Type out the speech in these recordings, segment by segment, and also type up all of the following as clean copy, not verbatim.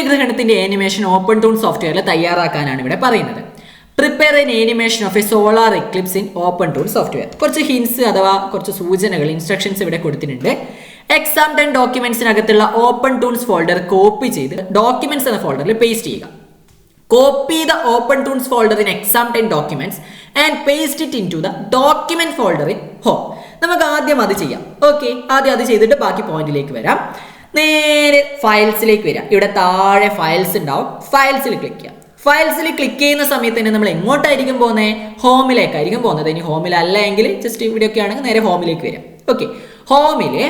സൂര്യഗ്രഹണത്തിന്റെ animation open tune സോഫ്റ്റ്വെയറിൽ തയ്യാറാക്കാനാണ് ഇവിടെ പറയുന്നത്. Prepare an animation of a solar eclipse in open toon software. കുറച്ച് ഹിൻസ് അഥവാ കുറച്ച് സൂചനകൾ, ഇൻസ്ട്രക്ഷൻസ് ഇവിടെ കൊടുത്തിട്ടുണ്ട്. എക്സാം 10 ഡോക്യുമെന്റ്സിനകത്തുള്ള ഓപ്പൺ ടൂൺസ് ഫോൾഡർ കോപ്പി ചെയ്ത് ഡോക്യുമെന്റ്സ് എന്ന ഫോൾഡറിൽ പേസ്റ്റ് ചെയ്യുക. Copy the open toons folder in exam 10 documents and paste it into the document folder in home. നമുക്ക് ആദ്യം അത് ചെയ്യാം. ഓക്കെ, ആദ്യം അത് ചെയ്തിട്ട് ബാക്കി പോയിന്റിലേക്ക് വരാം. നേരെ ഫയൽസിലേക്ക് വരാം. ഇവിടെ താഴെ ഫയൽസ് ഉണ്ടാവും. ഫയൽസിൽ ക്ലിക്ക് ചെയ്യാം. ഫയൽസിൽ ക്ലിക്ക് ചെയ്യുന്ന സമയത്ത് തന്നെ നമ്മൾ എങ്ങോട്ടായിരിക്കും പോകുന്നത്? ഹോമിലേക്കായിരിക്കും പോകുന്നത്. ഇനി ഹോമിലല്ല എങ്കിൽ ജസ്റ്റ് ഇവിടെയൊക്കെ ആണെങ്കിൽ നേരെ ഹോമിലേക്ക് വരാം. ഓക്കെ, ഹോമിലെ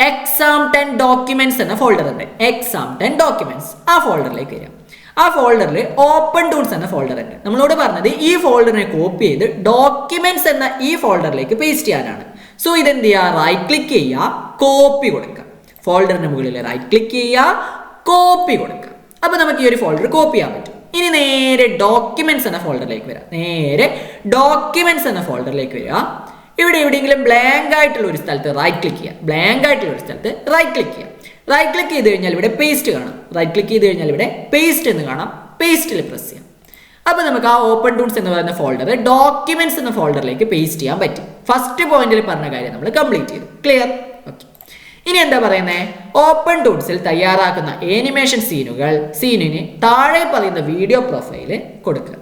എക്സാം 10 ഡോക്യുമെന്റ്സ് എന്ന ഫോൾഡർ ഉണ്ട്. എക്സാം 10 ഡോക്യുമെന്റ്സ് ആ ഫോൾഡറിലേക്ക് വരാം. ആ ഫോൾഡറിൽ ഓപ്പൺ ടൂൾസ് എന്ന ഫോൾഡർ ഉണ്ട്. നമ്മളോട് പറഞ്ഞത് ഈ ഫോൾഡറിനെ കോപ്പി ചെയ്ത് ഡോക്യുമെന്റ്സ് എന്ന ഈ ഫോൾഡറിലേക്ക് പേസ്റ്റ് ചെയ്യാനാണ്. സോ ഇതെന്ത് ചെയ്യുക? റൈറ്റ് ക്ലിക്ക് ചെയ്യുക, കോപ്പി കൊടുക്കുക. ഫോൾഡറിന് മുകളിൽ റൈറ്റ് ക്ലിക്ക് ചെയ്യുക, കോപ്പി കൊടുക്കുക. അപ്പൊ നമുക്ക് ഈ ഒരു ഫോൾഡർ കോപ്പി ചെയ്യാൻ പറ്റും. ഇനി നേരെ ഡോക്യുമെന്റ്സ് എന്ന ഫോൾഡറിലേക്ക് വരാം. നേരെ ഡോക്യുമെന്റ്സ് എന്ന ഫോൾഡറിലേക്ക് വരിക. ഇവിടെ എവിടെയെങ്കിലും ബ്ലാങ്ക് ആയിട്ടുള്ള ഒരു സ്ഥലത്ത് റൈറ്റ് ക്ലിക്ക് ചെയ്യുക. ബ്ലാങ്ക് ആയിട്ടുള്ള ഒരു സ്ഥലത്ത് റൈറ്റ് ക്ലിക്ക് ചെയ്യുക. റൈറ്റ് ക്ലിക്ക് ചെയ്ത് കഴിഞ്ഞാൽ ഇവിടെ പേസ്റ്റ് കാണാം. റൈറ്റ് ക്ലിക്ക് ചെയ്ത് കഴിഞ്ഞാൽ ഇവിടെ പേസ്റ്റ് എന്ന് കാണാം. പേസ്റ്റിൽ പ്രസ് ചെയ്യാം. അപ്പോൾ നമുക്ക് ആ ഓപ്പൺ ടൂൾസ് എന്ന് പറയുന്ന ഫോൾഡർ ഡോക്യുമെന്റ്സ് എന്ന ഫോൾഡറിലേക്ക് പേസ്റ്റ് ചെയ്യാൻ പറ്റും. ഫസ്റ്റ് പോയിന്റിൽ പറഞ്ഞ കാര്യം നമ്മൾ കംപ്ലീറ്റ് ചെയ്തു. ക്ലിയർ? ഓക്കെ, ഇനി എന്താ പറയുന്നത്? ഓപ്പൺ ടൂൾസിൽ തയ്യാറാക്കുന്ന ആനിമേഷൻ സീനിന് താഴെ പറയുന്ന വീഡിയോ പ്രൊഫൈല് കൊടുക്കുക.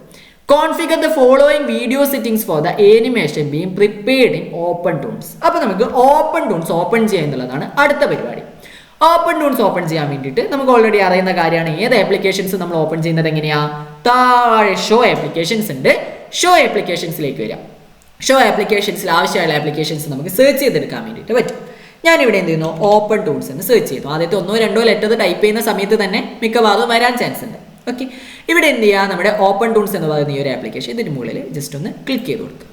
Configure the following video settings for the animation being prepared in open tools. അപ്പോൾ നമുക്ക് ഓപ്പൺ ടൂൾസ് ഓപ്പൺ ചെയ്യുക എന്നുള്ളതാണ് അടുത്ത പരിപാടി. ഓപ്പൺ ടൂൾസ് ഓപ്പൺ ചെയ്യാൻ വേണ്ടിയിട്ട് നമുക്ക് ഓൾറെഡി അറിയുന്ന കാര്യമാണ്. ഏത് ആപ്ലിക്കേഷൻസ് നമ്മൾ ഓപ്പൺ ചെയ്യുന്നത് എങ്ങനെയാ? താഴെ ഷോ ആപ്ലിക്കേഷൻസ് ഉണ്ട്. ഷോ ആപ്ലിക്കേഷൻസിലേക്ക് വരാം. ഷോ ആപ്ലിക്കേഷൻസിൽ ആവശ്യമായ ആപ്ലിക്കേഷൻസ് നമുക്ക് സെർച്ച് ചെയ്തെടുക്കാൻ വേണ്ടിയിട്ട് പറ്റും. ഞാനിവിടെ എന്ത് ചെയ്യുന്നു? ഓപ്പൺ ടൂൾസ് എന്ന് സെർച്ച് ചെയ്യുന്നു. ആദ്യത്തെ 1-2 ലെറ്റർ ടൈപ്പ് ചെയ്യുന്ന സമയത്ത് തന്നെ മിക്കവാറും വരാൻ ചാൻസ് ഉണ്ട്. ഓക്കെ, ഇവിടെ എന്ത് ചെയ്യുക? നമ്മുടെ ഓപ്പൺ ടൂൾസ് എന്ന് പറയുന്ന ഈ ഒരു ആപ്ലിക്കേഷൻ ഇതിന് മുകളിൽ ജസ്റ്റ് ഒന്ന് ക്ലിക്ക് ചെയ്ത് കൊടുക്കുക.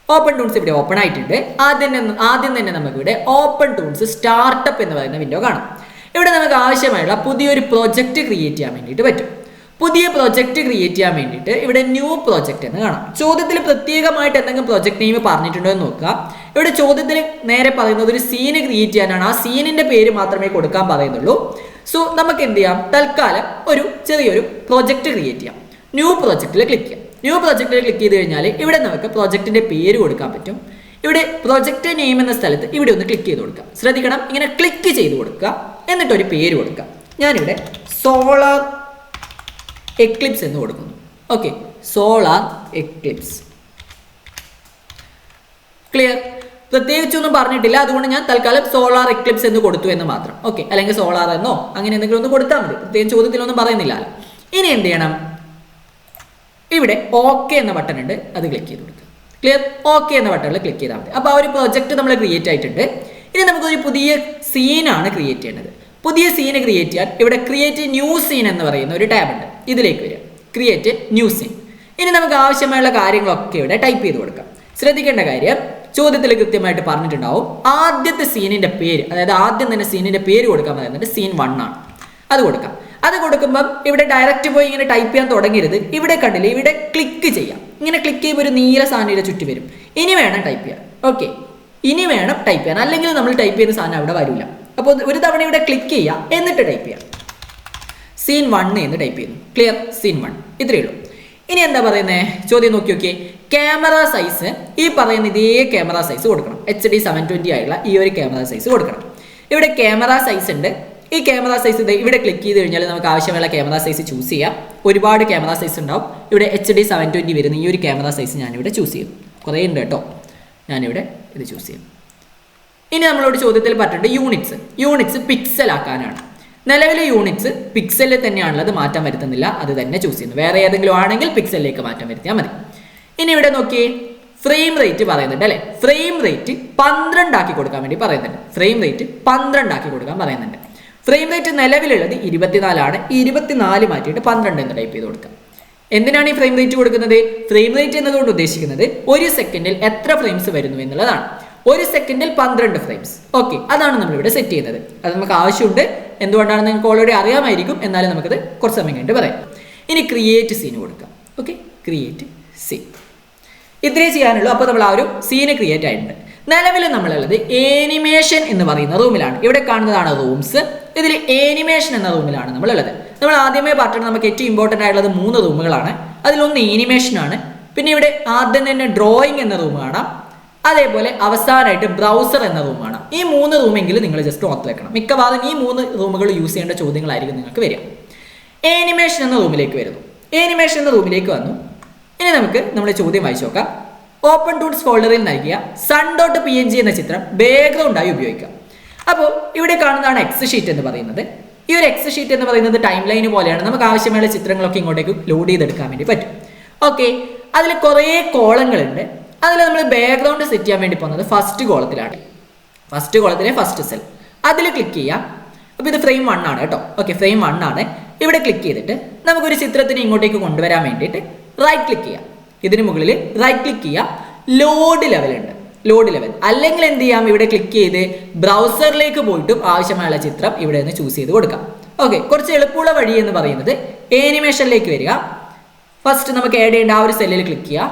ഓപ്പൺ ടൂൾസ് ഇവിടെ ഓപ്പൺ ആയിട്ടുണ്ട്. ആദ്യം തന്നെ നമുക്ക് ഇവിടെ ഓപ്പൺ ടൂൾസ് സ്റ്റാർട്ടപ്പ് എന്ന് പറയുന്ന വിൻഡോ കാണാം. ഇവിടെ നമുക്ക് ആവശ്യമായുള്ള പുതിയൊരു പ്രൊജക്റ്റ് ക്രിയേറ്റ് ചെയ്യാൻ വേണ്ടിയിട്ട് പറ്റും. പുതിയ പ്രൊജക്റ്റ് ക്രിയേറ്റ് ചെയ്യാൻ വേണ്ടിയിട്ട് ഇവിടെ ന്യൂ പ്രൊജക്റ്റ് എന്ന് കാണാം. ചോദ്യത്തിൽ പ്രത്യേകമായിട്ട് എന്തെങ്കിലും പ്രൊജക്ട് നെയിം പറഞ്ഞിട്ടുണ്ടോ എന്ന് നോക്കുക. ഇവിടെ ചോദ്യത്തിൽ നേരെ പറയുന്നത് ഒരു സീന് ക്രിയേറ്റ് ചെയ്യാനാണ്. ആ സീനിന്റെ പേര് മാത്രമേ കൊടുക്കാൻ പറയുന്നുള്ളൂ. സോ നമുക്ക് എന്ത് ചെയ്യാം? തൽക്കാലം ഒരു ചെറിയൊരു പ്രൊജക്റ്റ് ക്രിയേറ്റ് ചെയ്യാം. ന്യൂ പ്രൊജക്റ്റിൽ ക്ലിക്ക് ചെയ്യാം. ന്യൂ പ്രൊജക്റ്റിൽ ക്ലിക്ക് ചെയ്ത് കഴിഞ്ഞാൽ ഇവിടെ നമുക്ക് പ്രൊജക്റ്റിന്റെ പേര് കൊടുക്കാൻ പറ്റും. ഇവിടെ പ്രൊജക്റ്റ് നെയിം എന്ന സ്ഥലത്ത് ഇവിടെ ഒന്ന് ക്ലിക്ക് ചെയ്ത് കൊടുക്കുക. ശ്രദ്ധിക്കണം, ഇങ്ങനെ ക്ലിക്ക് ചെയ്ത് കൊടുക്കുക, എന്നിട്ട് ഒരു പേര് കൊടുക്കുക. ഞാനിവിടെ സോളാർ എക്ലിപ്സ് എന്ന് കൊടുക്കുന്നു. Okay, solar Eclipse. ക്ലിയർ? പ്രത്യേകിച്ചൊന്നും പറഞ്ഞിട്ടില്ല, അതുകൊണ്ട് ഞാൻ തൽക്കാലം സോളാർ എക്ലിപ്സ് എന്ന് കൊടുത്തു എന്ന് മാത്രം. ഓക്കെ, അല്ലെങ്കിൽ സോളാർ എന്നോ അങ്ങനെ എന്തെങ്കിലും ഒന്ന് കൊടുത്താൽ മതി. പ്രത്യേകിച്ച് ചോദ്യത്തിലൊന്നും പറയുന്നില്ല. ഇനി എന്ത് ചെയ്യണം? ഇവിടെ ഓക്കെ എന്ന ബട്ടൺ ഉണ്ട്, അത് ക്ലിക്ക് ചെയ്ത് കൊടുക്കുക. ക്ലിയർ? ഓക്കെ എന്ന ബട്ടണിൽ ക്ലിക്ക് ചെയ്താൽ മതി. അപ്പോൾ ആ ഒരു പ്രൊജക്റ്റ് നമ്മൾ ക്രിയേറ്റ് ആയിട്ടുണ്ട്. ഇനി നമുക്കൊരു പുതിയ സീനാണ് ക്രിയേറ്റ് ചെയ്യേണ്ടത്. പുതിയ സീന് ക്രിയേറ്റ് ചെയ്യാൻ ഇവിടെ ക്രിയേറ്റ് ന്യൂ സീൻ എന്ന് പറയുന്ന ഒരു ടാബ് ഉണ്ട്. ഇതിലേക്ക് വരിക, ക്രിയേറ്റ് ന്യൂ സീൻ. ഇനി നമുക്ക് ആവശ്യമായുള്ള കാര്യങ്ങളൊക്കെ ഇവിടെ ടൈപ്പ് ചെയ്ത് കൊടുക്കാം. ശ്രദ്ധിക്കേണ്ട കാര്യം, ചോദ്യത്തിൽ കൃത്യമായിട്ട് പറഞ്ഞിട്ടുണ്ടാവും. ആദ്യത്തെ സീനിന്റെ പേര്, അതായത് ആദ്യം തന്നെ സീനിന്റെ പേര് കൊടുക്കാൻ പറയുന്നത് സീൻ 1 ആണ്. അത് കൊടുക്കാം. അത് കൊടുക്കുമ്പം ഇവിടെ ഡയറക്റ്റ് പോയി ഇങ്ങനെ ടൈപ്പ് ചെയ്യാൻ തുടങ്ങരുത്. ഇവിടെ കണ്ടില്ലേ, ഇവിടെ ക്ലിക്ക് ചെയ്യാം. ഇങ്ങനെ ക്ലിക്ക് ചെയ്യുമ്പോൾ ഒരു നീല സാധനം ചുറ്റി വരും. ഇനി വേണം ടൈപ്പ് ചെയ്യാൻ. ഓക്കെ, ഇനി വേണം ടൈപ്പ് ചെയ്യാൻ, അല്ലെങ്കിൽ നമ്മൾ ടൈപ്പ് ചെയ്യുന്ന സാധനം അവിടെ വരില്ല. അപ്പോൾ ഒരു തവണ ഇവിടെ ക്ലിക്ക് ചെയ്യുക, എന്നിട്ട് ടൈപ്പ് ചെയ്യാം. സീൻ 1 എന്ന് ടൈപ്പ് ചെയ്യുന്നു. ക്ലിയർ? സീൻ 1 ഇത്രയേ ഉള്ളൂ. ഇനി എന്താ പറയുന്നത്? ചോദ്യം നോക്കിയോക്കെ. ക്യാമറ സൈസ് ഈ പറയുന്ന ഇതേ ക്യാമറ സൈസ് കൊടുക്കണം. HD 720 ആയുള്ള ഈ ഒരു ക്യാമറ സൈസ് കൊടുക്കണം. ഇവിടെ ക്യാമറ സൈസ് ഉണ്ട്. ഈ ക്യാമറ സൈസ് ഇവിടെ ക്ലിക്ക് ചെയ്ത് കഴിഞ്ഞാൽ നമുക്ക് ആവശ്യമുള്ള ക്യാമറ സൈസ് ചൂസ് ചെയ്യാം. ഒരുപാട് ക്യാമറ സൈസ് ഉണ്ടാവും. ഇവിടെ HD 720 വരുന്ന ഈ ഒരു ക്യാമറ സൈസ് ഞാനിവിടെ ചൂസ് ചെയ്യും. കുറേ ഉണ്ട് കേട്ടോ, ഞാനിവിടെ ഇത് ചൂസ് ചെയ്യും. ഇനി നമ്മളോട് ചോദ്യത്തിൽ പറഞ്ഞിട്ടുണ്ട് യൂണിറ്റ്സ് പിക്സൽ ആക്കാനാണ്. നിലവിലെ യൂണിറ്റ്സ് പിക്സലിൽ തന്നെയാണുള്ളത്, മാറ്റം വരുത്തുന്നില്ല. അത് തന്നെ ചൂസ് ചെയ്യുന്നു. വേറെ ഏതെങ്കിലും ആണെങ്കിൽ പിക്സലിലേക്ക് മാറ്റം വരുത്തിയാൽ മതി. ഇനി ഇവിടെ നോക്കിയേ, ഫ്രെയിം റേറ്റ് പറയുന്നുണ്ട് അല്ലേ? ഫ്രെയിം റേറ്റ് 12 ആക്കി കൊടുക്കാൻ വേണ്ടി പറയുന്നുണ്ട്. ഫ്രെയിം റേറ്റ് 12 ആക്കി കൊടുക്കാൻ പറയുന്നുണ്ട്. ഫ്രെയിം റേറ്റ് നിലവിലുള്ളത് 24 ആണ്. 24 മാറ്റിയിട്ട് 12 എന്ന് ടൈപ്പ് ചെയ്ത് കൊടുക്കാം. എന്തിനാണ് ഈ ഫ്രെയിം റേറ്റ് കൊടുക്കുന്നത്? ഫ്രെയിം റേറ്റ് എന്നതുകൊണ്ട് ഉദ്ദേശിക്കുന്നത് ഒരു സെക്കൻഡിൽ എത്ര ഫ്രെയിംസ് വരുന്നു എന്നുള്ളതാണ്. ഒരു സെക്കൻഡിൽ 12 ഫ്രെയിംസ്. ഓക്കെ, അതാണ് നമ്മളിവിടെ സെറ്റ് ചെയ്യുന്നത്. അത് നമുക്ക് ആവശ്യമുണ്ട്. എന്തുകൊണ്ടാണെന്ന് നിങ്ങൾക്ക് ഓൾറെഡി അറിയാമായിരിക്കും, എന്നാലും നമുക്കത് കുറച്ച് സമയം കഴിഞ്ഞിട്ട് പറയാം. ഇനി ക്രിയേറ്റ് സീന് കൊടുക്കാം. Okay, create scene. ഇത്രേ ചെയ്യാനുള്ളൂ. അപ്പോൾ നമ്മൾ ആ ഒരു സീന് ക്രിയേറ്റ് ആയിട്ടുണ്ട്. നിലവിൽ നമ്മളുള്ളത് ആനിമേഷൻ എന്ന് പറയുന്ന റൂമിലാണ്. ഇവിടെ കാണുന്നതാണ് റൂംസ്. ഇതിൽ ആനിമേഷൻ എന്ന റൂമിലാണ് നമ്മളുള്ളത്. നമ്മൾ ആദ്യമേ പറഞ്ഞത് നമുക്ക് ഏറ്റവും ഇമ്പോർട്ടൻ്റ് ആയിട്ടുള്ളത് 3 റൂമുകളാണ്. അതിലൊന്ന് ആനിമേഷൻ ആണ്. പിന്നെ ഇവിടെ ആദ്യം തന്നെ ഡ്രോയിങ് എന്ന റൂം കാണാം. അതേപോലെ അവസാനമായിട്ട് ബ്രൗസർ എന്ന റൂം കാണാം. ഈ 3 റൂമെങ്കിലും നിങ്ങൾ ജസ്റ്റ് ഓർത്ത് വെക്കണം. മിക്കവാറും ഈ 3 റൂമുകൾ യൂസ് ചെയ്യേണ്ട ചോദ്യങ്ങളായിരിക്കും നിങ്ങൾക്ക് വരിക. ആനിമേഷൻ എന്ന റൂമിലേക്ക് വരുന്നു. ആനിമേഷൻ എന്ന റൂമിലേക്ക് വന്നു. ഇനി നമുക്ക് നമ്മുടെ ചോദ്യം വായിച്ചു നോക്കാം. ഓപ്പൺ ടൂൾസ് ഫോൾഡറിൽ നൽകിയ sun.png എന്ന ചിത്രം ബാക്ക്ഗ്രൗണ്ടായി ഉപയോഗിക്കാം. അപ്പോൾ ഇവിടെ കാണുന്നതാണ് എക്സ് ഷീറ്റ് എന്ന് പറയുന്നത്. ഈ ഒരു എക്സ് ഷീറ്റ് എന്ന് പറയുന്നത് ടൈം ലൈൻ പോലെയാണ്. നമുക്ക് ആവശ്യമുള്ള ചിത്രങ്ങളൊക്കെ ഇങ്ങോട്ടേക്ക് ലോഡ് ചെയ്തെടുക്കാൻ വേണ്ടി പറ്റും. ഓക്കെ, അതിൽ കുറേ കോളങ്ങളുണ്ട്. അതിൽ നമ്മൾ ബാക്ക്ഗ്രൗണ്ട് സെറ്റ് ചെയ്യാൻ വേണ്ടി പോകുന്നത് ഫസ്റ്റ് കോളത്തിലാണ്. ഫസ്റ്റ് കോളത്തിലെ ഫസ്റ്റ് സെൽ അതിൽ ക്ലിക്ക് ചെയ്യാം. അപ്പോൾ ഇത് ഫ്രെയിം 1 ആണ് കേട്ടോ. ഓക്കെ, ഫ്രെയിം 1 ആണ്. ഇവിടെ ക്ലിക്ക് ചെയ്തിട്ട് നമുക്കൊരു ചിത്രത്തിന് ഇങ്ങോട്ടേക്ക് കൊണ്ടുവരാൻ വേണ്ടിയിട്ട് റൈറ്റ് ക്ലിക്ക് ചെയ്യാം. ഇതിന് മുകളിൽ റൈറ്റ് ക്ലിക്ക് ചെയ്യാം. ലോഡ് ലെവൽ ഉണ്ട്, ലോഡ് ലെവൽ. അല്ലെങ്കിൽ എന്ത് ചെയ്യാം, ഇവിടെ ക്ലിക്ക് ചെയ്ത് ബ്രൗസറിലേക്ക് പോയിട്ടും ആവശ്യമായുള്ള ചിത്രം ഇവിടെ നിന്ന് ചൂസ് ചെയ്ത് കൊടുക്കാം. ഓക്കെ, കുറച്ച് എളുപ്പമുള്ള വഴി എന്ന് പറയുന്നത് ആനിമേഷനിലേക്ക് വരിക. ഫസ്റ്റ് നമുക്ക് ആഡ് ചെയ്യേണ്ട ആ ഒരു സെല്ലിൽ ക്ലിക്ക് ചെയ്യുക,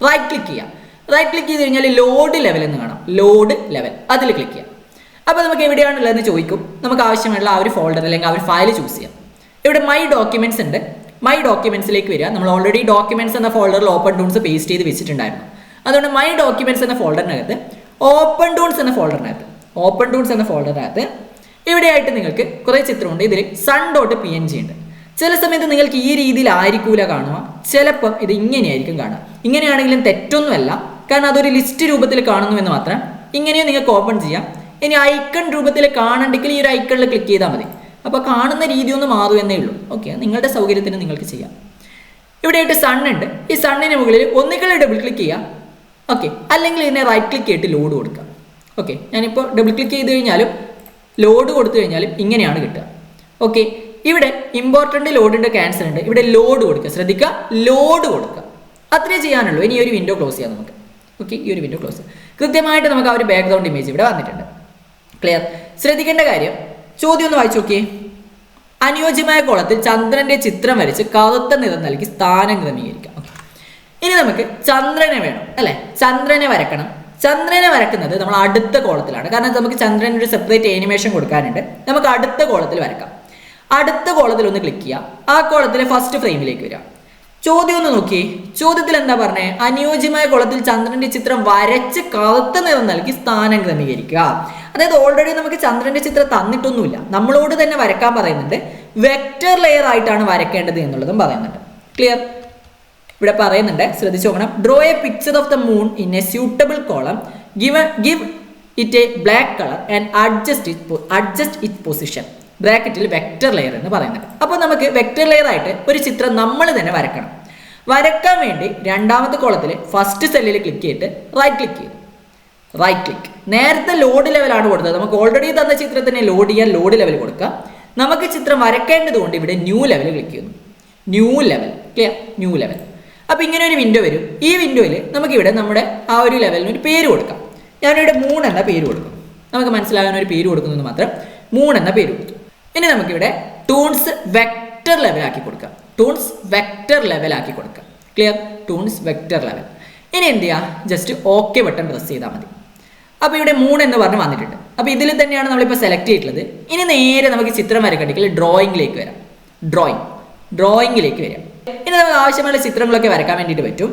റൈറ്റ് ക്ലിക്ക് ചെയ്യുക. റൈറ്റ് ക്ലിക്ക് ചെയ്ത് കഴിഞ്ഞാൽ ലോഡ് ലെവൽ എന്ന് കാണാം. ലോഡ് ലെവൽ അതിൽ ക്ലിക്ക് ചെയ്യാം. അപ്പോൾ നമുക്ക് എവിടെയാണുള്ളതെന്ന് ചോദിക്കും. നമുക്ക് ആവശ്യമുള്ള ആ ഒരു ഫോൾഡർ അല്ലെങ്കിൽ ആ ഒരു ഫയൽ ചൂസ് ചെയ്യാം. ഇവിടെ മൈ ഡോക്യുമെന്റ്സ് ഉണ്ട്. മൈ ഡോക്യുമെന്റ്സിലേക്ക് വരിക. നമ്മൾ ഓൾറെഡി ഡോക്യുമെന്റ്സ് എന്ന ഫോൾഡറിൽ ഓപ്പൺ ടൂൾസ് പേസ്റ്റ് ചെയ്ത് വെച്ചിട്ടുണ്ടായിരുന്നു. അതുകൊണ്ട് മൈ ഡോക്യുമെന്റ്സ് എന്ന ഫോൾഡറിനകത്ത് ഓപ്പൺ ടൂൾസ് എന്ന ഫോൾഡറിനകത്ത് ഇവിടെയായിട്ട് നിങ്ങൾക്ക് കുറേ ചിത്രമുണ്ട്. ഇതിൽ sun.png ഉണ്ട്. ചില സമയത്ത് നിങ്ങൾക്ക് ഈ രീതിയിലായിരിക്കൂല കാണുക, ചിലപ്പം ഇത് ഇങ്ങനെയായിരിക്കും കാണുക. ഇങ്ങനെയാണെങ്കിലും തെറ്റൊന്നുമല്ല, കാരണം അതൊരു ലിസ്റ്റ് രൂപത്തിൽ കാണുന്നു എന്ന് മാത്രം. ഇങ്ങനെയും നിങ്ങൾക്ക് ഓപ്പൺ ചെയ്യാം. ഇനി ഐക്കൺ രൂപത്തിൽ കാണണ്ടെങ്കിൽ ഈ ഒരു ഐക്കണിൽ ക്ലിക്ക് ചെയ്താൽ മതി. അപ്പോൾ കാണുന്ന രീതി ഒന്ന് മാറും എന്നേ ഉള്ളൂ. ഓക്കെ, നിങ്ങളുടെ സൗകര്യത്തിന് നിങ്ങൾക്ക് ചെയ്യാം. ഇവിടെയായിട്ട് സൺ ഉണ്ട്. ഈ സണ്ണിന് മുകളിൽ ഒന്നുകിൽ ഡബിൾ ക്ലിക്ക് ചെയ്യാം. ഓക്കെ, അല്ലെങ്കിൽ ഇതിനെ റൈറ്റ് ക്ലിക്ക് ചെയ്തിട്ട് ലോഡ് കൊടുക്കാം. ഓക്കെ, ഞാനിപ്പോൾ ഡബിൾ ക്ലിക്ക് ചെയ്ത് കഴിഞ്ഞാലും ലോഡ് കൊടുത്തു കഴിഞ്ഞാലും ഇങ്ങനെയാണ് കിട്ടുക. ഓക്കെ, ഇവിടെ ഇമ്പോർട്ടൻ്റ് ലോഡുണ്ട്, ക്യാൻസൽ ഉണ്ട്. ഇവിടെ ലോഡ് കൊടുക്കുക. ശ്രദ്ധിക്കുക, ലോഡ് കൊടുക്കുക. അത്രേ ചെയ്യാനുള്ളൂ. ഇനി ഈ ഒരു വിൻഡോ ക്ലോസ് ചെയ്യാം നമുക്ക്. ഓക്കെ, ഈ ഒരു വിൻഡോ ക്ലോസ് കൃത്യമായിട്ട് നമുക്ക് ആ ഒരു ബാക്ക്ഗ്രൗണ്ട് ഇമേജ് ഇവിടെ വന്നിട്ടുണ്ട്. ക്ലിയർ? ശ്രദ്ധിക്കേണ്ട കാര്യം, ചോദ്യം ഒന്ന് വായിച്ചു നോക്കിയേ. അനുയോജ്യമായ കോളത്തിൽ ചന്ദ്രന്റെ ചിത്രം വരച്ച് കറുത്ത നിറം നൽകി സ്ഥാനം ക്രമീകരിക്കാം. ഇനി നമുക്ക് ചന്ദ്രനെ വേണം അല്ലെ? ചന്ദ്രനെ വരക്കണം. ചന്ദ്രനെ വരക്കുന്നത് നമ്മൾ അടുത്ത കോളത്തിലാണ്. കാരണം നമുക്ക് ചന്ദ്രന് ഒരു സെപ്പറേറ്റ് ആനിമേഷൻ കൊടുക്കാനുണ്ട്. നമുക്ക് അടുത്ത കോളത്തിൽ വരക്കാം. അടുത്ത കോളത്തിൽ ഒന്ന് ക്ലിക്ക് ചെയ്യാം. ആ കോളത്തിലെ ഫസ്റ്റ് ഫ്രെയിമിലേക്ക് വരാം. ചോദ്യം ഒന്ന് നോക്കി. ചോദ്യത്തിൽ എന്താ പറഞ്ഞേ? അനുയോജ്യമായ കോളത്തിൽ ചന്ദ്രന്റെ ചിത്രം വരച്ച് കറുത്ത നിറം നൽകി സ്ഥാനം ക്രമീകരിക്കുക. അതായത് ഓൾറെഡി നമുക്ക് ചന്ദ്രന്റെ ചിത്രം തന്നിട്ടൊന്നുമില്ല, നമ്മളോട് തന്നെ വരക്കാൻ പറയുന്നുണ്ട്. വെക്റ്റർ ലെയർ ആയിട്ടാണ് വരക്കേണ്ടത് എന്നുള്ളതും പറയുന്നുണ്ട്. ക്ലിയർ? ഇവിടെ പറയുന്നുണ്ട്, ശ്രദ്ധിച്ചു നോക്കണം. Draw A picture of the moon in A suitable column, give it A black colour and adjust it position. ബ്രാക്കറ്റിൽ വെക്റ്റർ ലെയർ എന്ന് പറയുന്നുണ്ട്. അപ്പോൾ നമുക്ക് വെക്റ്റർ ലെയർ ആയിട്ട് ഒരു ചിത്രം നമ്മൾ തന്നെ വരക്കണം. വരക്കാൻ വേണ്ടി രണ്ടാമത്തെ കോളത്തിൽ ഫസ്റ്റ് സെല്ലിൽ ക്ലിക്ക് ചെയ്തിട്ട് റൈറ്റ് ക്ലിക്ക് ചെയ്തു. Right click. നേരത്തെ ലോഡ് ലെവലാണ് കൊടുത്തത്. നമുക്ക് ഓൾറെഡി തന്ന ചിത്രത്തിനെ ലോഡ് ചെയ്യാൻ ലോഡ് ലെവൽ കൊടുക്കാം. നമുക്ക് ചിത്രം വരക്കേണ്ടത് കൊണ്ട് ഇവിടെ ന്യൂ ലെവൽ ക്ലിക്ക് ചെയ്യുന്നു. New level. Clear? New level. അപ്പോൾ ഇങ്ങനെ ഒരു വിൻഡോ വരും. ഈ വിൻഡോയിൽ നമുക്കിവിടെ നമ്മുടെ ആ ഒരു ലെവലിന് ഒരു പേര് കൊടുക്കാം. ഞാനിവിടെ 3 എന്ന പേര് കൊടുക്കും. നമുക്ക് മനസ്സിലാകാൻ ഒരു പേര് കൊടുക്കുന്നത് മാത്രം. 3 എന്ന പേര് കൊടുത്തു. ഇനി നമുക്കിവിടെ ടൂൺസ് വെക്റ്റർ ലെവലാക്കി കൊടുക്കാം. ടൂൺസ് വെക്റ്റർ ലെവലാക്കി കൊടുക്കാം. ക്ലിയർ? Toons vector level. ഇനി എന്ത് ചെയ്യുക? ജസ്റ്റ് ഓക്കെ ബട്ടൺ പ്രസ് ചെയ്താൽ മതി. അപ്പോൾ ഇവിടെ 3 എന്ന് പറഞ്ഞ് വന്നിട്ടുണ്ട്. അപ്പോൾ ഇതിൽ തന്നെയാണ് നമ്മളിപ്പോൾ സെലക്ട് ചെയ്തിട്ടുള്ളത്. ഇനി നേരെ നമുക്ക് ചിത്രം വരക്കണ്ടെങ്കിൽ ഡ്രോയിങ്ങിലേക്ക് വരാം. ഡ്രോയിങ്ങിലേക്ക് വരാം. ഇനി നമുക്ക് ആവശ്യമുള്ള ചിത്രങ്ങളൊക്കെ വരക്കാൻ വേണ്ടിയിട്ട് പറ്റും.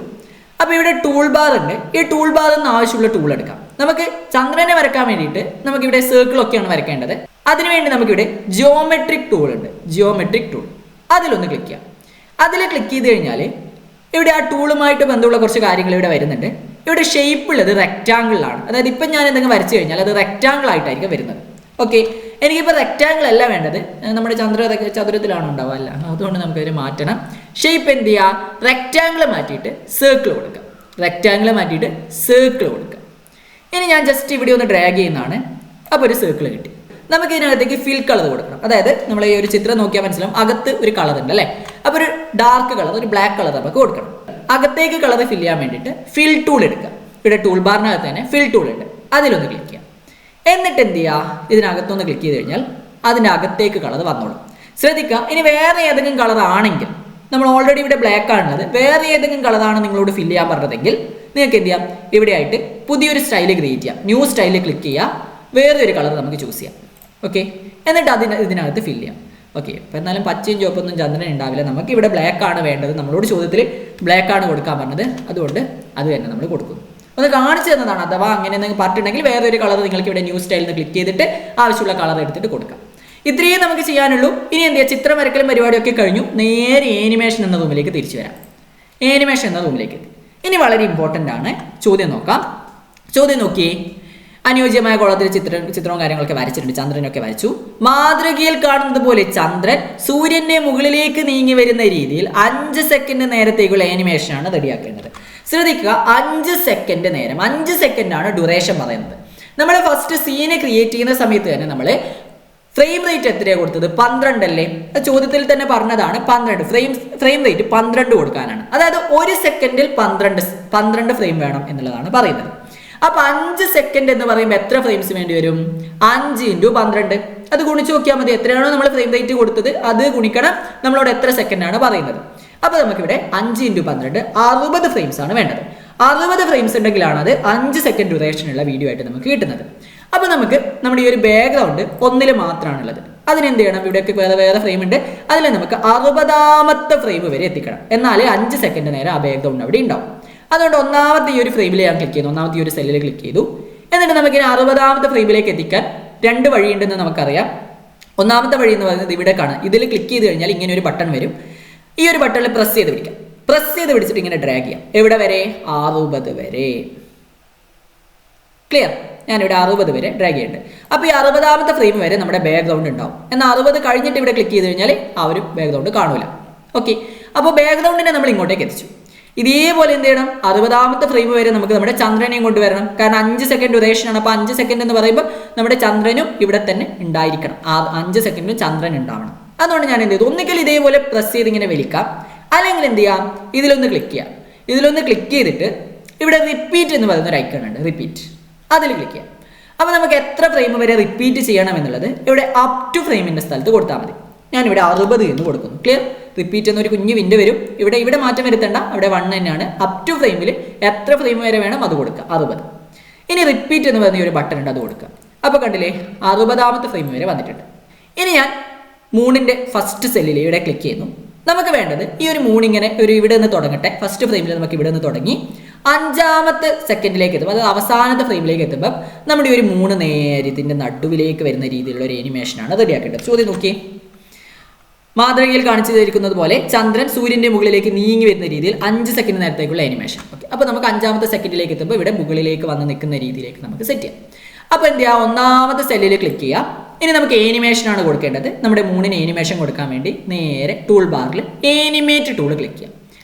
അപ്പോൾ ഇവിടെ ടൂൾ ബാർ ഉണ്ട്. ഈ ടൂൾ ബാറിൽ നിന്ന് ആവശ്യമുള്ള ടൂൾ എടുക്കാം. നമുക്ക് ചന്ദ്രനെ വരക്കാൻ വേണ്ടിയിട്ട് നമുക്കിവിടെ സർക്കിളൊക്കെയാണ് വരക്കേണ്ടത്. അതിനുവേണ്ടി നമുക്കിവിടെ ജിയോമെട്രിക് ടൂൾ ഉണ്ട്. ജിയോമെട്രിക് ടൂൾ അതിലൊന്ന് ക്ലിക്ക് ചെയ്യാം. അതിൽ ക്ലിക്ക് ചെയ്ത് കഴിഞ്ഞാൽ ഇവിടെ ആ ടൂളുമായിട്ട് ബന്ധമുള്ള കുറച്ച് കാര്യങ്ങൾ ഇവിടെ വരുന്നുണ്ട്. ഇവിടെ ഷേപ്പ് ഉള്ളത് റെക്റ്റാങ്കിളിലാണ്. അതായത് ഇപ്പം ഞാൻ എന്തെങ്കിലും വരച്ചു കഴിഞ്ഞാൽ അത് റെക്റ്റാങ്കിൾ ആയിട്ടായിരിക്കും വരുന്നത്. ഓക്കെ, എനിക്കിപ്പോൾ റെക്റ്റാങ്കിൾ അല്ല വേണ്ടത്, നമ്മുടെ ചതുരത്തിലാണ് ഉണ്ടാവുക അല്ല. അതുകൊണ്ട് നമുക്കതിന് മാറ്റണം. ഷേപ്പ് എന്ത് ചെയ്യുക? റെക്റ്റാങ്കിൾ മാറ്റിയിട്ട് സർക്കിൾ കൊടുക്കുക. റെക്റ്റാങ്കിൾ മാറ്റിയിട്ട് സർക്കിൾ കൊടുക്കുക. ഇനി ഞാൻ ജസ്റ്റ് ഇവിടെ ഒന്ന് ഡ്രാഗ് ചെയ്യുന്നതാണ്. അപ്പോൾ ഒരു സർക്കിൾ കിട്ടി. നമുക്ക് ഇതിനകത്തേക്ക് ഫിൽ കളർ കൊടുക്കണം. അതായത് നമ്മൾ ഈ ഒരു ചിത്രം നോക്കിയാൽ മനസ്സിലാവും അകത്ത് ഒരു കളർ ഉണ്ട് അല്ലേ? അപ്പോൾ ഒരു ഡാർക്ക് കളർ, ഒരു ബ്ലാക്ക് കളർ നമുക്ക് കൊടുക്കണം. അകത്തേക്ക് കളർ ഫിൽ ചെയ്യാൻ വേണ്ടിയിട്ട് ഫിൽ ടൂൾ എടുക്കുക. ഇവിടെ ടൂൾ ബാറിനകത്ത് തന്നെ ഫിൽ ടൂൾ ഉണ്ട്. അതിലൊന്ന് ക്ലിക്ക് ചെയ്യാം. എന്നിട്ട് എന്ത് ചെയ്യുക? ഇതിനകത്തൊന്ന് ക്ലിക്ക് ചെയ്ത് കഴിഞ്ഞാൽ അതിൻ്റെ അകത്തേക്ക് കളർ വന്നോളും. ശ്രദ്ധിക്കുക, ഇനി വേറെ ഏതെങ്കിലും കളർ ആണെങ്കിൽ, നമ്മൾ ഓൾറെഡി ഇവിടെ ബ്ലാക്ക് ആണുള്ളത്, വേറെ ഏതെങ്കിലും കളറാണ് നിങ്ങളോട് ഫിൽ ചെയ്യാൻ പറഞ്ഞതെങ്കിൽ നിങ്ങൾക്ക് എന്ത് ചെയ്യാം? ഇവിടെ ആയിട്ട് പുതിയൊരു സ്റ്റൈല് ക്രിയേറ്റ് ചെയ്യാം. ന്യൂ സ്റ്റൈല് ക്ലിക്ക് ചെയ്യുക. വേറെ ഒരു കളർ നമുക്ക് ചൂസ് ചെയ്യാം. ഓക്കെ, എന്നിട്ട് ഇതിനകത്ത് ഫില്ല് ചെയ്യാം. ഓക്കെ, അപ്പോൾ എന്നാലും പച്ചയും ചുവപ്പൊന്നും ചന്ദ്രൻ ഉണ്ടാവില്ല. നമുക്ക് ഇവിടെ ബ്ലാക്ക് ആണ് വേണ്ടത്. നമ്മളോട് ചോദ്യത്തിൽ ബ്ലാക്ക് ആണ് കൊടുക്കാൻ പറഞ്ഞത്, അതുകൊണ്ട് അത് തന്നെ നമ്മൾ കൊടുക്കുന്നു. ഒന്ന് കാണിച്ചു തന്നതാണ്. അഥവാ അങ്ങനെ എന്തെങ്കിലും പറഞ്ഞിട്ടുണ്ടെങ്കിൽ വേറൊരു കളർ നിങ്ങൾക്ക് ഇവിടെ ന്യൂ സ്റ്റൈലിൽ നിന്ന് ക്ലിക്ക് ചെയ്തിട്ട് ആവശ്യമുള്ള കളർ എടുത്തിട്ട് കൊടുക്കാം. ഇത്രയും നമുക്ക് ചെയ്യാനുള്ളൂ. ഇനി എന്ത് ചെയ്യുക, ചിത്രം വരക്കലും പരിപാടിയൊക്കെ കഴിഞ്ഞു. നേരെ ഏനിമേഷൻ എന്ന റൂമിലേക്ക് തിരിച്ചു വരാം. ഏനിമേഷൻ എന്ന റൂമിലേക്ക്. ഇനി വളരെ ഇമ്പോർട്ടൻ്റ് ആണ്, ചോദ്യം നോക്കാം. ചോദ്യം നോക്കിയേ. അനുയോജ്യമായ കോളത്തിൽ ചിത്രവും കാര്യങ്ങളൊക്കെ വരച്ചിട്ടുണ്ട്. ചന്ദ്രനൊക്കെ വരച്ചു. മാതൃകയിൽ കാണുന്നത് പോലെ ചന്ദ്രൻ സൂര്യന്റെ മുകളിലേക്ക് നീങ്ങി വരുന്ന രീതിയിൽ 5 സെക്കൻഡ് നേരത്തേക്കുള്ള ആനിമേഷനാണ് റെഡിയാക്കേണ്ടത്. ശ്രദ്ധിക്കുക, 5 സെക്കൻഡ് നേരം, 5 സെക്കൻഡാണ് ഡ്യൂറേഷൻ പറയുന്നത്. നമ്മൾ ഫസ്റ്റ് സീനെ ക്രിയേറ്റ് ചെയ്യുന്ന സമയത്ത് തന്നെ നമ്മൾ ഫ്രെയിം റേറ്റ് എത്രയാണ് കൊടുത്തത്? 12 അല്ലേ? ചോദ്യത്തിൽ തന്നെ പറഞ്ഞതാണ് 12. ഫ്രെയിം റേറ്റ് 12 കൊടുക്കാനാണ്. അതായത് 1 സെക്കൻഡിൽ 12 ഫ്രെയിം വേണം എന്നുള്ളതാണ് പറയുന്നത്. അപ്പൊ 5 സെക്കൻഡ് എന്ന് പറയുമ്പോൾ എത്ര ഫ്രെയിംസ് വേണ്ടി വരും? 5 × 12. അത് ഗുണിച്ച് നോക്കിയാൽ മതി. എത്രയാണോ നമ്മൾ ഫ്രെയിം റേറ്റ് കൊടുത്തത് അത് ഗുണിക്കണം നമ്മളോട് എത്ര സെക്കൻഡാണ് പറയുന്നത്. അപ്പൊ നമുക്കിവിടെ 5 × 12 60 ഫ്രെയിംസ് ആണ് വേണ്ടത്. 60 ഫ്രെയിംസ് ഉണ്ടെങ്കിലാണ് അത് 5 സെക്കൻഡ് ഡ്യൂറേഷനുള്ള വീഡിയോ ആയിട്ട് നമുക്ക് കിട്ടുന്നത്. അപ്പൊ നമുക്ക് നമ്മുടെ ഈ ഒരു ബാക്ക്ഗ്രൗണ്ട് 1 മാത്രമാണുള്ളത്. അതിനെന്ത് ചെയ്യണം? ഇവിടെയൊക്കെ വേറെ ഫ്രെയിം ഉണ്ട്. അതിൽ നമുക്ക് 60ാമത്തെ ഫ്രെയിം വരെ എത്തിക്കണം. എന്നാലേ 5 സെക്കൻഡ് നേരം ആ ബാക്ക്ഗ്രൗണ്ട് അവിടെ ഉണ്ടാവും. അതുകൊണ്ട് ഒന്നാമത്തെ ഈ ഒരു ഫ്രെയിമിൽ ഞാൻ ക്ലിക്ക് ചെയ്യുന്നു. ഒന്നാമത്തെ ഈ ഒരു സെല്ലിൽ ക്ലിക്ക് ചെയ്തു. എന്നിട്ട് നമുക്ക് 60ാമത്തെ ഫ്രെയിമിലേക്ക് എത്തിക്കാൻ 2 വഴിയുണ്ടെന്ന് നമുക്കറിയാം. ഒന്നാമത്തെ വഴി എന്ന് പറയുന്നത് ഇവിടെ കാണാം. ഇതിൽ ക്ലിക്ക് ചെയ്ത് കഴിഞ്ഞാൽ ഇങ്ങനെ ഒരു ബട്ടൺ വരും. ഈ ഒരു ബട്ടണിൽ പ്രസ് ചെയ്ത് പിടിക്കാം. പ്രസ് ചെയ്ത് പിടിച്ചിട്ട് ഇങ്ങനെ ഡ്രാഗ് ചെയ്യാം. എവിടെ വരെ? 60 വരെ. ക്ലിയർ? ഞാനിവിടെ 60 വരെ ഡ്രാഗ് ചെയ്യുന്നുണ്ട്. അപ്പോൾ ഈ 60ാമത്തെ ഫ്രെയിം വരെ നമ്മുടെ ബാക്ക്ഗ്രൗണ്ട് ഉണ്ടാവും. എന്നാൽ 60 കഴിഞ്ഞിട്ട് ഇവിടെ ക്ലിക്ക് ചെയ്ത് കഴിഞ്ഞാൽ ആ ഒരു ബാക്ക്ഗ്രൗണ്ട് കാണൂല. ഓക്കെ, അപ്പോൾ ബാക്ക്ഗ്രൗണ്ടിനെ നമ്മൾ ഇങ്ങോട്ടേക്ക് എത്തിച്ചു. ഇതേപോലെ എന്ത് ചെയ്യണം? 60ാമത്തെ ഫ്രെയിം വരെ നമുക്ക് നമ്മുടെ ചന്ദ്രനെയും കൊണ്ടുവരണം. കാരണം 5 സെക്കൻഡ് ഡ്യൂറേഷൻ ആണ്. അപ്പോൾ 5 സെക്കൻഡ് എന്ന് പറയുമ്പോൾ നമ്മുടെ ചന്ദ്രനും ഇവിടെ തന്നെ ഉണ്ടായിരിക്കണം. ആ 5 സെക്കൻഡിലും ചന്ദ്രൻ ഉണ്ടാവണം. അതുകൊണ്ട് ഞാൻ എന്ത് ചെയ്തു? ഒന്നുകിൽ ഇതേപോലെ പ്രസ് ചെയ്ത് ഇങ്ങനെ വലിക്കാം, അല്ലെങ്കിൽ എന്ത് ചെയ്യാം? ഇതിലൊന്ന് ക്ലിക്ക് ചെയ്യാം. ഇതിലൊന്ന് ക്ലിക്ക് ചെയ്തിട്ട് ഇവിടെ റിപ്പീറ്റ് എന്ന് പറയുന്ന ഒരു ഐക്കൺ ഉണ്ട്, റിപ്പീറ്റ്. അതിൽ ക്ലിക്ക് ചെയ്യാം. അപ്പോൾ നമുക്ക് എത്ര ഫ്രെയിം വരെ റിപ്പീറ്റ് ചെയ്യണം എന്നുള്ളത് ഇവിടെ അപ് ടു ഫ്രെയിമിൻ്റെ സ്ഥലത്ത് കൊടുത്താൽ മതി. ഞാനിവിടെ 60 എന്ന് കൊടുക്കുന്നു. ക്ലിയർ? റിപ്പീറ്റ് എന്നൊരു കുഞ്ഞു വിൻഡോ വരും. ഇവിടെ മാറ്റം വരുത്തേണ്ട, അവിടെ 1 തന്നെയാണ്. അപ് ടു ഫ്രെയിമിൽ എത്ര ഫ്രെയിം വരെ വേണം അത് കൊടുക്കുക, 60. ഇനി റിപ്പീറ്റ് എന്ന് പറഞ്ഞ ഒരു ബട്ടൺ ഉണ്ട്, അത് കൊടുക്കുക. അപ്പോൾ കണ്ടില്ലേ, 60ാമത്തെ ഫ്രെയിം വരെ വന്നിട്ടുണ്ട്. ഇനി ഞാൻ മൂണിൻ്റെ ഫസ്റ്റ് സെല്ലിൽ ഇവിടെ ക്ലിക്ക് ചെയ്യുന്നു. നമുക്ക് വേണ്ടത് ഈ ഒരു മൂണിങ്ങനെ ഇവിടെ നിന്ന് തുടങ്ങട്ടെ. ഫസ്റ്റ് ഫ്രെയിമിൽ നമുക്ക് ഇവിടെ നിന്ന് തുടങ്ങി 5ാമത്തെ സെക്കൻഡിലേക്ക് എത്തും, അതായത് അവസാനത്തെ ഫ്രെയിമിലേക്ക് എത്തുമ്പോൾ നമ്മുടെ ഈ ഒരു 3 നേരെ ഇതിൻ്റെ നടുവിലേക്ക് വരുന്ന രീതിയിലുള്ള ഒരു ആനിമേഷനാണ് റെഡിയാക്കേണ്ടത്. ചോദ്യം നോക്കിയേ. മാതൃകയിൽ കാണിച്ചു തന്നിരിക്കുന്നത് പോലെ ചന്ദ്രൻ സൂര്യന്റെ മുകളിലേക്ക് നീങ്ങി വരുന്ന രീതിയിൽ 5 സെക്കൻഡ് നേരത്തേക്കുള്ള ആനിമേഷൻ. ഓക്കെ, അപ്പോൾ നമുക്ക് 5ാമത്തെ സെക്കൻഡിലേക്ക് എത്തുമ്പോൾ ഇവിടെ മുകളിലേക്ക് വന്ന് നിൽക്കുന്ന രീതിയിലേക്ക് നമുക്ക് സെറ്റ് ചെയ്യാം. അപ്പോൾ എന്ത് ചെയ്യുക? 1ാമത്തെ സെല്ലിൽ ക്ലിക്ക് ചെയ്യാം. ഇനി നമുക്ക് ആനിമേഷനാണ് കൊടുക്കേണ്ടത്. നമ്മുടെ 3 ആനിമേഷൻ കൊടുക്കാൻ വേണ്ടി നേരെ ടൂൾ ബാറിൽ ആനിമേറ്റ് ടൂൾ ക്ലിക്ക് ചെയ്യാം.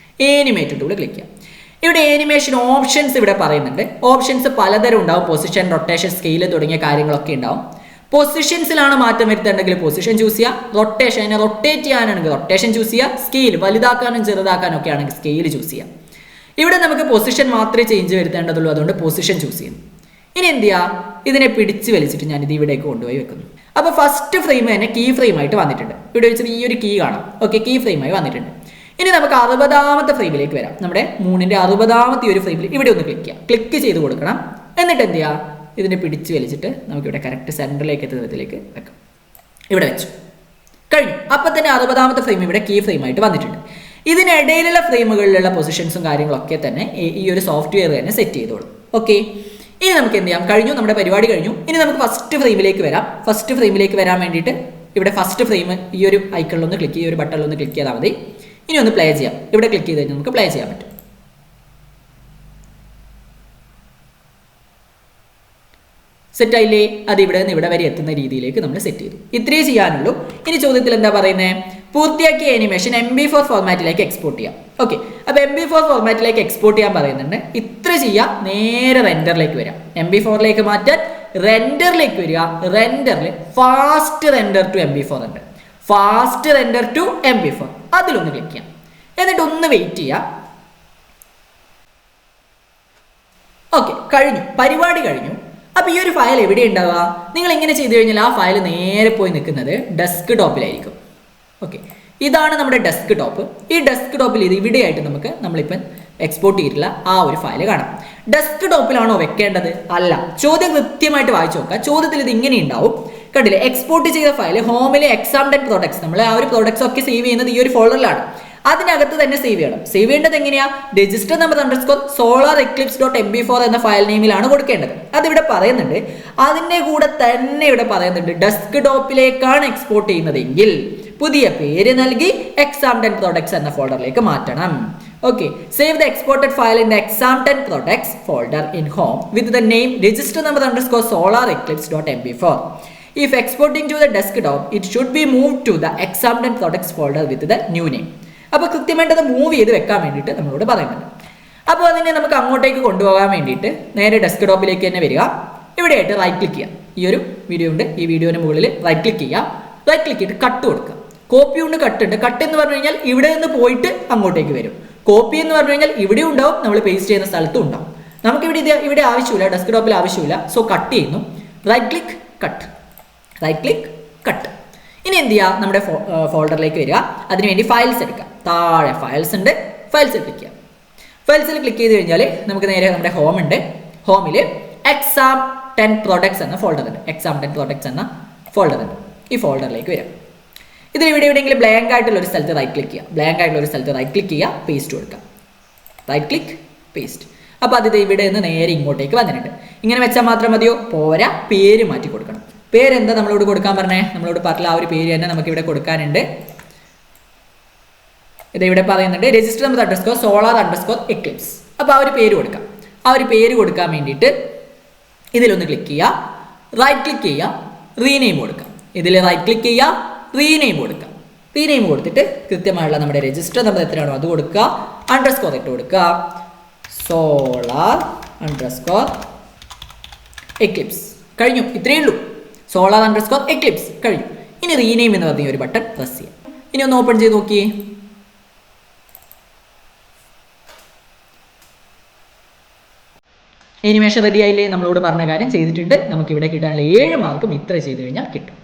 ആനിമേറ്റ് ടൂൾ ക്ലിക്ക് ചെയ്യാം. ഇവിടെ ആനിമേഷൻ ഓപ്ഷൻസ് ഇവിടെ പറയുന്നുണ്ട്. ഓപ്ഷൻസ് പലതരം ഉണ്ടാവും. പൊസിഷൻ, റൊട്ടേഷൻ, സ്കെയിൽ തുടങ്ങിയ കാര്യങ്ങളൊക്കെ ഉണ്ടാവും. പൊസിഷൻസിലാണ് മാറ്റം വരുത്തേണ്ടെങ്കിൽ പൊസിഷൻ ചൂസ് ചെയ്യുക. റൊട്ടേഷൻ, അതിനെ റൊട്ടേറ്റ് ചെയ്യാനാണെങ്കിൽ റൊട്ടേഷൻ ചൂസ് ചെയ്യുക. സ്കെയിൽ വലുതാക്കാനും ചെറുതാക്കാനും ഒക്കെ ആണെങ്കിൽ സ്കെയിൽ ചൂസ് ചെയ്യാം. ഇവിടെ നമുക്ക് പൊസിഷൻ മാത്രമേ ചേഞ്ച് വരുത്തേണ്ടതുള്ളൂ. അതുകൊണ്ട് പൊസിഷൻ ചൂസ് ചെയ്യുന്നു. ഇനി എന്ത് ചെയ്യുക? ഇതിനെ പിടിച്ച് വലിച്ചിട്ട് ഞാൻ ഇത് ഇവിടേക്ക് കൊണ്ടുപോയി വെക്കുന്നു. അപ്പോൾ ഫസ്റ്റ് ഫ്രെയിം തന്നെ കീ ഫ്രെയിം ആയിട്ട് വന്നിട്ടുണ്ട്. ഇവിടെ വെച്ചിട്ട് ഈ ഒരു കീ കാണാം. ഓക്കെ, കീ ഫ്രെയിമായി വന്നിട്ടുണ്ട്. ഇനി നമുക്ക് 60ാമത്തെ ഫ്രെയിമിലേക്ക് വരാം. നമ്മുടെ 3ന്റെ 60ാമത്തെ ഒരു ഫ്രെയിമിൽ ഇവിടെ ഒന്ന് ക്ലിക്ക് ചെയ്യാം. ക്ലിക്ക് ചെയ്ത് കൊടുക്കണം. എന്നിട്ട് എന്ത് ചെയ്യുക? ഇതിനെ പിടിച്ച് വലിച്ചിട്ട് നമുക്കിവിടെ കറക്റ്റ് സെൻറ്ററിലേക്ക് എത്തുന്നതിലേക്ക് വെക്കാം. ഇവിടെ വെച്ചു കഴിഞ്ഞു. അപ്പം തന്നെ 60ാമത്തെ ഫ്രെയിം ഇവിടെ കീ ഫ്രെയിമായിട്ട് വന്നിട്ടുണ്ട്. ഇതിനിടയിലുള്ള ഫ്രെയിമുകളിലുള്ള പൊസിഷൻസും കാര്യങ്ങളൊക്കെ തന്നെ ഈ ഒരു സോഫ്റ്റ്വെയർ തന്നെ സെറ്റ് ചെയ്തോളും. ഓക്കെ, ഇനി നമുക്ക് എന്ത് ചെയ്യാം? കഴിഞ്ഞു, നമ്മുടെ പരിപാടി കഴിഞ്ഞു. ഇനി നമുക്ക് ഫസ്റ്റ് ഫ്രെയിമിലേക്ക് വരാം. ഫസ്റ്റ് ഫ്രെയിമിലേക്ക് വരാൻ വേണ്ടിയിട്ട് ഇവിടെ ഫസ്റ്റ് ഫ്രെയിം ഈ ഒരു ഐക്കണിലൊന്ന് ക്ലിക്ക് ചെയ്യുക, ഈ ഒരു ബട്ടണിലൊന്ന് ക്ലിക്ക് ചെയ്താൽ മതി. ഇനി ഒന്ന് പ്ലേ ചെയ്യാം. ഇവിടെ ക്ലിക്ക് ചെയ്ത് കഴിഞ്ഞാൽ നമുക്ക് പ്ലേ ചെയ്യാൻ പറ്റും. സെറ്റ് ആയില്ലേ? അത് ഇവിടെ നിന്ന് ഇവിടെ വരെ എത്തുന്ന രീതിയിലേക്ക് നമ്മൾ സെറ്റ് ചെയ്തു. ഇത്രയേ ചെയ്യാനുള്ളൂ. ഇനി ചോദ്യത്തിൽ എന്താ പറയുന്നത്? പൂർത്തിയാക്കിയ ആനിമേഷൻ MP4 ഫോർമാറ്റിലേക്ക് എക്സ്പോർട്ട് ചെയ്യാം. ഓക്കെ, അപ്പോൾ MP4 ഫോർമാറ്റിലേക്ക് എക്സ്പോർട്ട് ചെയ്യാൻ പറയുന്നുണ്ട്. ഇത്ര ചെയ്യാം. നേരെ റെൻഡറിലേക്ക് വരാം. MP4ലേക്ക് മാറ്റാൻ റെൻഡറിലേക്ക് വരിക. റെൻഡറിൽ ഫാസ്റ്റ് റെൻഡർ ടു MP4 ഉണ്ട്. ഫാസ്റ്റ് റെൻഡർ ടു MP4 അതിലൊന്ന് ക്ലിക്ക് ചെയ്യാം. എന്നിട്ട് ഒന്ന് വെയിറ്റ് ചെയ്യാം. ഓക്കെ, കഴിഞ്ഞു, പരിപാടി കഴിഞ്ഞു. അപ്പോൾ ഈ ഒരു ഫയൽ എവിടെ ഉണ്ടാവുക? നിങ്ങൾ ഇങ്ങനെ ചെയ്തു കഴിഞ്ഞാൽ ആ ഫയൽ നേരെ പോയി നിൽക്കുന്നത് ഡെസ്ക് ടോപ്പിലായിരിക്കും. ഓക്കെ, ഇതാണ് നമ്മുടെ ഡെസ്ക് ടോപ്പ്. ഈ ഡെസ്ക് ടോപ്പിൽ ഇത് ഇവിടെയായിട്ട് നമ്മളിപ്പം എക്സ്പോർട്ട് ചെയ്തിട്ടുള്ള ആ ഒരു ഫയൽ കാണാം. ഡെസ്ക് ടോപ്പിലാണോ വെക്കേണ്ടത്? അല്ല. ചോദ്യം കൃത്യമായിട്ട് വായിച്ചു നോക്കുക. ചോദ്യത്തിൽ ഇത് ഇങ്ങനെ ഉണ്ടാവും. കണ്ടില്ലേ, എക്സ്പോർട്ട് ചെയ്ത ഫയൽ ഹോമിലെ എക്സാംഡ് പ്രോഡക്ട്സ്, നമ്മൾ ആ ഒരു പ്രോഡക്ട്സ് ഒക്കെ സേവ് ചെയ്യുന്നത് ഈ ഒരു ഫോൾഡറിലാണ്. അതിനകത്ത് തന്നെ സേവ് ചെയ്യണം. സേവ് ചെയ്യേണ്ടത് എങ്ങനെയാ? Register number underscore solar Eclipse .mp4 എന്ന ഫയൽ നെയിമിലാണ് കൊടുക്കേണ്ടത്. അതിവിടെ പറയുന്നുണ്ട്. അതിൻ്റെ കൂടെ തന്നെ ഇവിടെ പറയുന്നുണ്ട് ഡെസ്ക് ടോപ്പിലേക്കാണ് എക്സ്പോർട്ട് ചെയ്യുന്നതെങ്കിൽ പുതിയ പേര് നൽകി exam10 products എന്ന ഫോൾഡറിലേക്ക് മാറ്റണം. Okay, save the exported file in the exam10 products folder in home with the name register number underscore solar Eclipse .mp4. If exporting to the desktop, it should be moved to the exam10 products folder with the new name. അപ്പോൾ കൃത്യമായിട്ട് അത് move ചെയ്ത് വെക്കാൻ വേണ്ടിയിട്ട് നമ്മളോട് പറയുന്നുണ്ട്. അപ്പോൾ അതിനെ നമുക്ക് അങ്ങോട്ടേക്ക് കൊണ്ടുപോകാൻ വേണ്ടിയിട്ട് നേരെ ഡെസ്ക്ടോപ്പിലേക്ക് തന്നെ വരിക. ഇവിടെയായിട്ട് റൈറ്റ് ക്ലിക്ക് ചെയ്യാം. ഈ ഒരു വീഡിയോ ഉണ്ട്, ഈ വീഡിയോന് മുകളിൽ റൈറ്റ് ക്ലിക്ക് ചെയ്യാം. റൈറ്റ് ക്ലിക്ക് ചെയ്തിട്ട് കട്ട് കൊടുക്കുക. കോപ്പി ഉണ്ട്, കട്ട് ഉണ്ട്. കട്ട് എന്ന് പറഞ്ഞു കഴിഞ്ഞാൽ ഇവിടെ നിന്ന് പോയിട്ട് അങ്ങോട്ടേക്ക് വരും. കോപ്പി എന്ന് പറഞ്ഞു കഴിഞ്ഞാൽ ഇവിടെ ഉണ്ടാവും, നമ്മൾ പേസ്റ്റ് ചെയ്യുന്ന സ്ഥലത്തും ഉണ്ടാവും. നമുക്കിവിടെ ഇവിടെ ആവശ്യമില്ല, ഡെസ്ക്ടോപ്പിൽ ആവശ്യമില്ല. സോ കട്ട് ചെയ്യുന്നു. Right click cut, right click cut. ഇനി എന്ത് ചെയ്യുക? നമ്മുടെ ഫോൾഡറിലേക്ക് വരിക. അതിനുവേണ്ടി ഫയൽസ് എടുക്കുക. താഴെ ഫയൽസ് ഉണ്ട്, ഫയൽസിൽ ക്ലിക്ക് ചെയ്യാം. ഫയൽസിൽ ക്ലിക്ക് ചെയ്ത് കഴിഞ്ഞാൽ നമുക്ക് നേരെ നമ്മുടെ ഹോം ഉണ്ട്. ഹോമിൽ exam10 products എന്ന ഫോൾഡർ ഉണ്ട്. exam10 products എന്ന ഫോൾഡർ ഉണ്ട്. ഈ ഫോൾഡറിലേക്ക് വരാം. ഇതിൽ എവിടെയെങ്കിലും ബ്ലാങ്ക് ആയിട്ടുള്ള ഒരു സ്ഥലത്ത് റൈറ്റ് ക്ലിക്ക് ചെയ്യുക. ബ്ലാങ്ക് ആയിട്ടുള്ള ഒരു സ്ഥലത്ത് റൈറ്റ് ക്ലിക്ക് ചെയ്യുക, പേസ്റ്റ് കൊടുക്കുക. Right click paste. അപ്പോൾ അത് ഇവിടെ നിന്ന് നേരെ ഇങ്ങോട്ടേക്ക് വന്നിട്ടുണ്ട്. ഇങ്ങനെ വെച്ചാൽ മാത്രം മതിയോ? പോരാ, പേര് മാറ്റി കൊടുക്കണം. പേരെന്താ നമ്മളോട് കൊടുക്കാൻ പറഞ്ഞേ? നമ്മളോട് പറഞ്ഞ ആ ഒരു പേര് തന്നെ നമുക്കിവിടെ കൊടുക്കാനുണ്ട്. ഇത് ഇവിടെ പറയുന്നുണ്ട് register number underscore solar underscore Eclipse. അപ്പോൾ ആ ഒരു പേര് കൊടുക്കാം. ആ ഒരു പേര് കൊടുക്കാൻ വേണ്ടിയിട്ട് ഇതിലൊന്ന് ക്ലിക്ക് ചെയ്യുക, റൈറ്റ് ക്ലിക്ക് ചെയ്യുക, റീനെയിം കൊടുക്കാം. ഇതിൽ റൈറ്റ് ക്ലിക്ക് ചെയ്യുക, റീനെയിം കൊടുക്കാം. റീനെയിം കൊടുത്തിട്ട് കൃത്യമായുള്ള നമ്മുടെ രജിസ്റ്റർ നമ്പർ എത്രയാണോ അത് കൊടുക്കുക, അണ്ടർസ്കോർ ഇട്ട് കൊടുക്കുക, സോളാർ അണ്ടർസ്കോർ എക്ലിപ്സ്. കഴിഞ്ഞു, ഇത്രയേ ഉള്ളൂ. സോളാർ അണ്ടർസ്കോർ എക്ലിപ്സ് കഴിഞ്ഞു. ഇനി റീനെയിം എന്ന് പറഞ്ഞ ഒരു ബട്ടൺ പ്രസ് ചെയ്യാം. ഇനി ഒന്ന് ഓപ്പൺ ചെയ്ത് നോക്കിയേ. എനിമേഷൻ റെഡി ആയില്ലേ? നമ്മളോട് പറഞ്ഞ കാര്യം ചെയ്തിട്ടുണ്ട്. നമുക്ക് ഇവിടെ കിട്ടാനുള്ള 7 മാർക്കും ഇത്ര ചെയ്ത് കഴിഞ്ഞാൽ കിട്ടും.